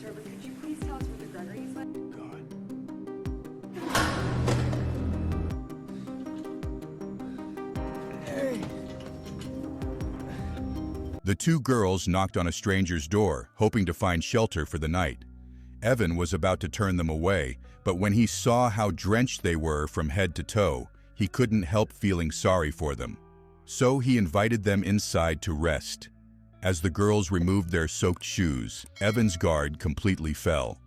sure, but could you please tell us what the Gregory's like? God. Hey. The two girls knocked on a stranger's door, hoping to find shelter for the night. Evan was about to turn them away, but when he saw how drenched they were from head to toe, he couldn't help feeling sorry for them. So he invited them inside to rest. As the girls removed their soaked shoes, Evan's guard completely fell.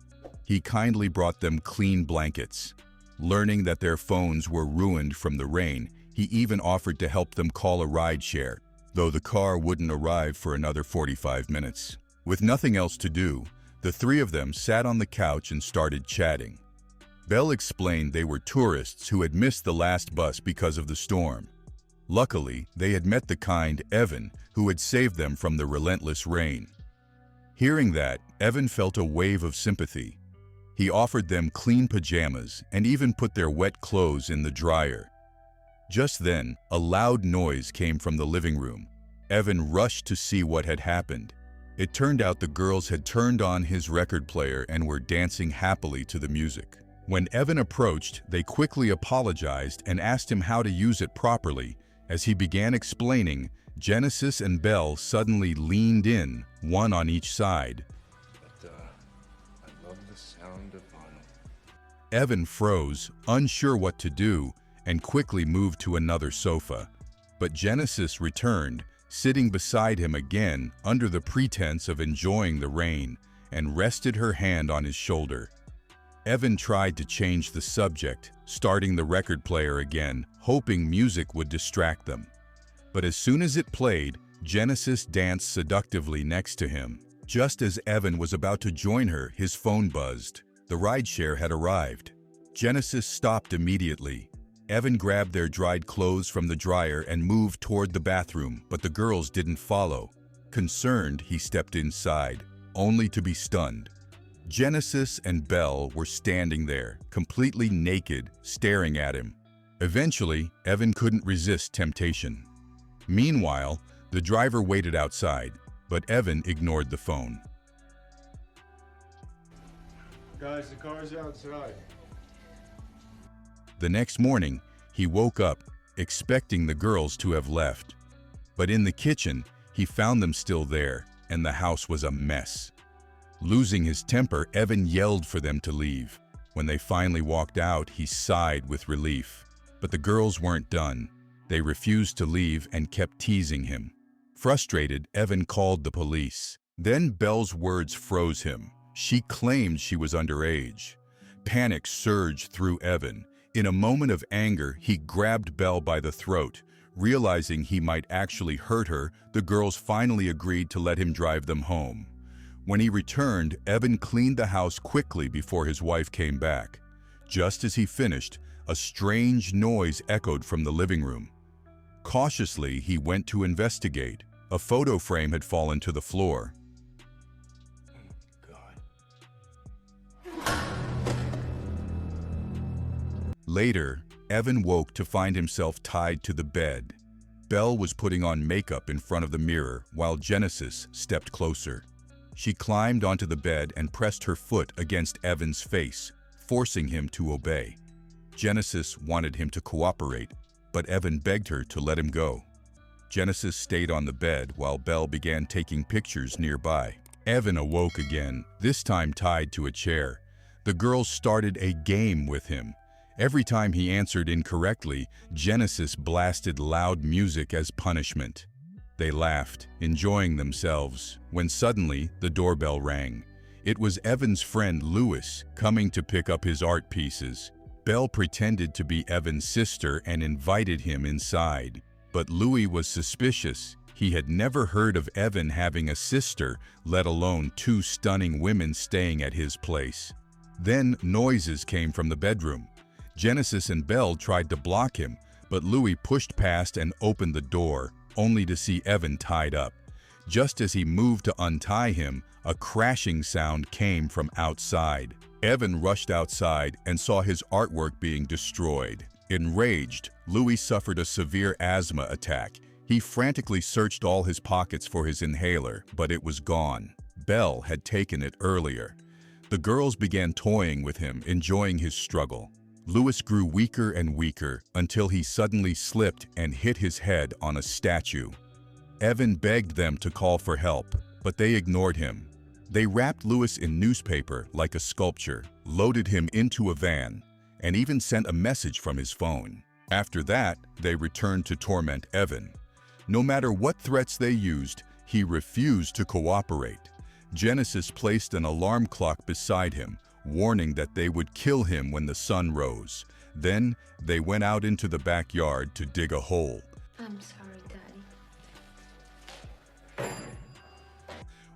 He kindly brought them clean blankets. Learning that their phones were ruined from the rain, he even offered to help them call a rideshare, though the car wouldn't arrive for another 45 minutes. With nothing else to do, the three of them sat on the couch and started chatting. Belle explained they were tourists who had missed the last bus because of the storm. Luckily, they had met the kind Evan, who had saved them from the relentless rain. Hearing that, Evan felt a wave of sympathy. He offered them clean pajamas and even put their wet clothes in the dryer. Just then, a loud noise came from the living room. Evan rushed to see what had happened. It turned out the girls had turned on his record player and were dancing happily to the music. When Evan approached, they quickly apologized and asked him how to use it properly. As he began explaining, Genesis and Belle suddenly leaned in, one on each side. But, I love the sound of vinyl. Evan froze, unsure what to do, and quickly moved to another sofa. But Genesis returned, sitting beside him again under the pretense of enjoying the rain, and rested her hand on his shoulder. Evan tried to change the subject, starting the record player again, hoping music would distract them. But as soon as it played, Genesis danced seductively next to him. Just as Evan was about to join her, his phone buzzed. The rideshare had arrived. Genesis stopped immediately. Evan grabbed their dried clothes from the dryer and moved toward the bathroom, but the girls didn't follow. Concerned, he stepped inside, only to be stunned. Genesis and Belle were standing there, completely naked, staring at him. Eventually, Evan couldn't resist temptation. Meanwhile, the driver waited outside, but Evan ignored the phone. Guys, the car's outside. The next morning, he woke up, expecting the girls to have left. But in the kitchen, he found them still there, and the house was a mess. Losing his temper, Evan yelled for them to leave. When they finally walked out, he sighed with relief. But the girls weren't done. They refused to leave and kept teasing him. Frustrated, Evan called the police. Then Belle's words froze him. She claimed she was underage. Panic surged through Evan. In a moment of anger, he grabbed Belle by the throat. Realizing he might actually hurt her, the girls finally agreed to let him drive them home. When he returned, Evan cleaned the house quickly before his wife came back. Just as he finished, a strange noise echoed from the living room. Cautiously, he went to investigate. A photo frame had fallen to the floor. God. Later, Evan woke to find himself tied to the bed. Belle was putting on makeup in front of the mirror while Genesis stepped closer. She climbed onto the bed and pressed her foot against Evan's face, forcing him to obey. Genesis wanted him to cooperate, but Evan begged her to let him go. Genesis stayed on the bed while Belle began taking pictures nearby. Evan awoke again, this time tied to a chair. The girls started a game with him. Every time he answered incorrectly, Genesis blasted loud music as punishment. They laughed, enjoying themselves, when suddenly the doorbell rang. It was Evan's friend Louis coming to pick up his art pieces. Belle pretended to be Evan's sister and invited him inside. But Louis was suspicious. He had never heard of Evan having a sister, let alone two stunning women staying at his place. Then noises came from the bedroom. Genesis and Belle tried to block him, but Louis pushed past and opened the door, only to see Evan tied up. Just as he moved to untie him, a crashing sound came from outside. Evan rushed outside and saw his artwork being destroyed. Enraged, Louis suffered a severe asthma attack. He frantically searched all his pockets for his inhaler, but it was gone. Belle had taken it earlier. The girls began toying with him, enjoying his struggle. Louis grew weaker and weaker until he suddenly slipped and hit his head on a statue. Evan begged them to call for help, but they ignored him. They wrapped Louis in newspaper like a sculpture, loaded him into a van, and even sent a message from his phone. After that, they returned to torment Evan. No matter what threats they used, he refused to cooperate. Genesis placed an alarm clock beside him, warning that they would kill him when the sun rose. Then, they went out into the backyard to dig a hole. I'm sorry, Daddy.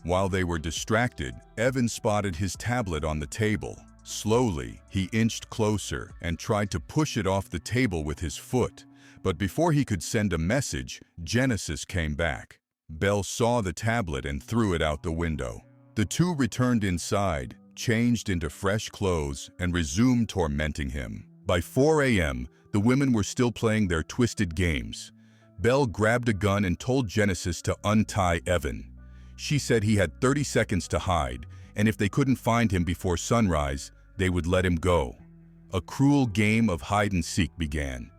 While they were distracted, Evan spotted his tablet on the table. Slowly, he inched closer and tried to push it off the table with his foot. But before he could send a message, Genesis came back. Belle saw the tablet and threw it out the window. The two returned inside, changed into fresh clothes, and resumed tormenting him. By 4 a.m., the women were still playing their twisted games. Belle grabbed a gun and told Genesis to untie Evan. She said he had 30 seconds to hide, and if they couldn't find him before sunrise, they would let him go. A cruel game of hide-and-seek began.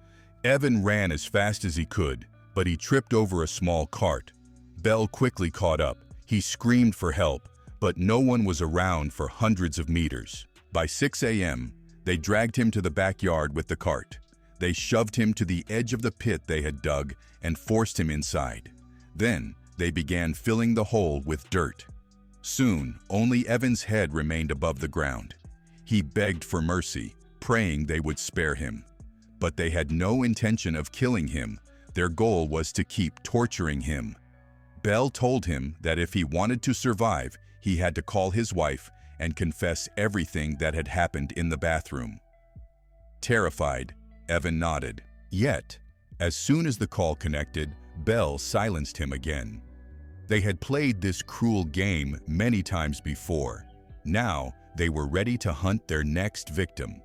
Evan ran as fast as he could, but he tripped over a small cart. Belle quickly caught up. He screamed for help, but no one was around for hundreds of meters. By 6 a.m., they dragged him to the backyard with the cart. They shoved him to the edge of the pit they had dug and forced him inside. Then, they began filling the hole with dirt. Soon, only Evan's head remained above the ground. He begged for mercy, praying they would spare him. But they had no intention of killing him. Their goal was to keep torturing him. Belle told him that if he wanted to survive, he had to call his wife and confess everything that had happened in the bathroom. Terrified, Evan nodded. Yet, as soon as the call connected, Belle silenced him again. They had played this cruel game many times before. Now, they were ready to hunt their next victim.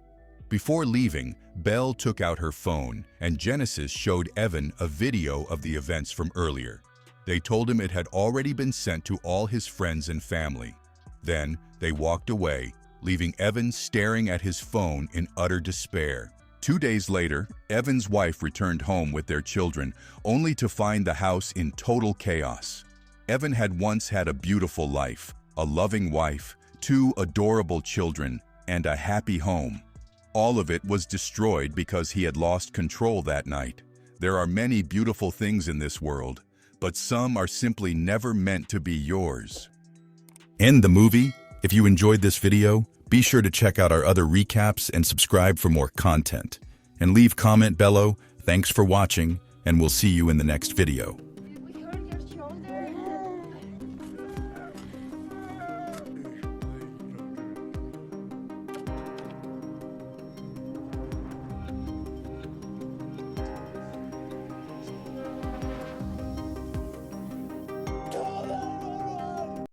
Before leaving, Belle took out her phone, and Genesis showed Evan a video of the events from earlier. They told him it had already been sent to all his friends and family. Then, they walked away, leaving Evan staring at his phone in utter despair. 2 days later, Evan's wife returned home with their children, only to find the house in total chaos. Evan had once had a beautiful life, a loving wife, 2 adorable children, and a happy home. All of it was destroyed because he had lost control that night. There are many beautiful things in this world, but some are simply never meant to be yours. End the movie. If you enjoyed this video, be sure to check out our other recaps and subscribe for more content. And leave comment below. Thanks for watching, and we'll see you in the next video.